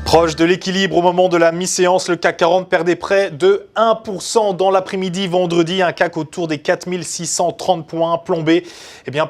Proche de l'équilibre au moment de la mi-séance, le CAC 40 perdait près de 1% dans l'après-midi vendredi, un CAC autour des 4630 points, plombé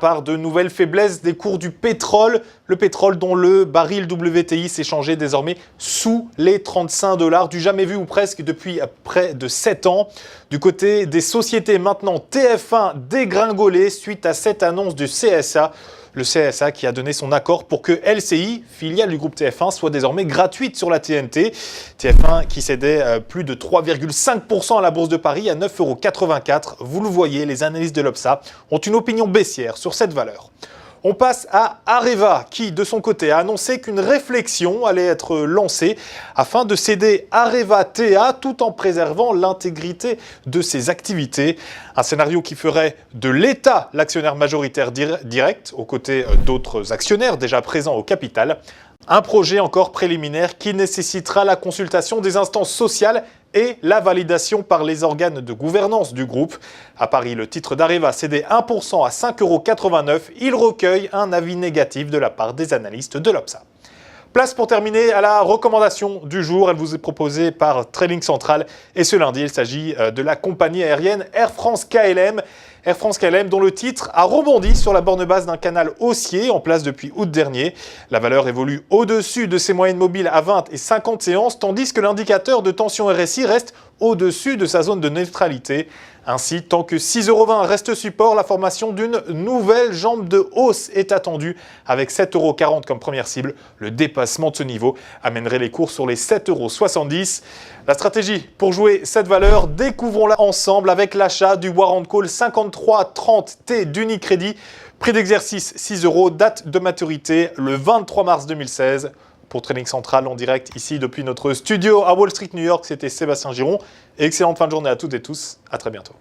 par de nouvelles faiblesses des cours du pétrole. Le pétrole dont le baril WTI s'échangeait désormais sous les 35 $, du jamais vu ou presque depuis près de 7 ans. Du côté des sociétés maintenant, TF1 dégringolé suite à cette annonce du CSA. Le CSA qui a donné son accord pour que LCI, filiale du groupe TF1, soit désormais gratuite sur la TNT. TF1 qui cédait plus de 3,5% à la Bourse de Paris à 9,84 €. Vous le voyez, les analystes de l'Obsa ont une opinion baissière sur cette valeur. On passe à Areva qui, de son côté, a annoncé qu'une réflexion allait être lancée afin de céder Areva TA tout en préservant l'intégrité de ses activités. Un scénario qui ferait de l'État l'actionnaire majoritaire direct aux côtés d'autres actionnaires déjà présents au capital. Un projet encore préliminaire qui nécessitera la consultation des instances sociales et la validation par les organes de gouvernance du groupe. À Paris, le titre d'Areva cédait 1% à 5,89 €. Il recueille un avis négatif de la part des analystes de l'Obsa. Place pour terminer à la recommandation du jour. Elle vous est proposée par Trading Central. Et ce lundi, il s'agit de la compagnie aérienne Air France KLM. Air France KLM dont le titre a rebondi sur la borne basse d'un canal haussier en place depuis août dernier. La valeur évolue au-dessus de ses moyennes mobiles à 20 et 50 séances, tandis que l'indicateur de tension RSI reste au-dessus de sa zone de neutralité. Ainsi, tant que 6,20 € reste support, la formation d'une nouvelle jambe de hausse est attendue avec 7,40 € comme première cible. Le dépassement de ce niveau amènerait les cours sur les 7,70 €. La stratégie pour jouer cette valeur, découvrons-la ensemble avec l'achat du Warrant Call 5330T d'Unicredit. Prix d'exercice 6 €, date de maturité le 23 mars 2016. Pour Trading Central en direct ici depuis notre studio à Wall Street, New York, c'était Sébastien Giron. Excellente fin de journée à toutes et tous. À très bientôt.